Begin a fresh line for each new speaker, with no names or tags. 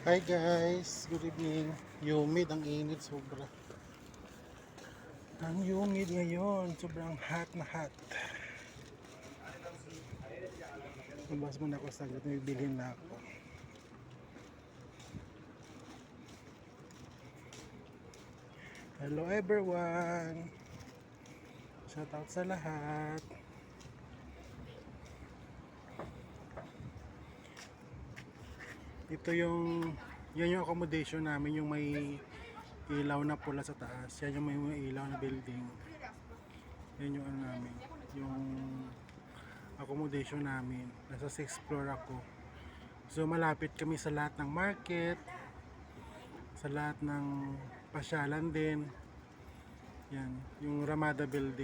Hi guys, good evening. Humid, ang init sobra. Ang humid ngayon, sobrang hot na hot. Labas muna ako saglit, may bilhin na ako. Hello everyone. Shout out sa lahat. Ito yan yung accommodation namin, yung may ilaw na pula sa taas. Yan yung may ilaw na building. Yan yung ano namin, yung accommodation namin. Nasa 6th floor ako. So malapit kami sa lahat ng market, sa lahat ng pasyalan din. Yan, yung Ramada Building.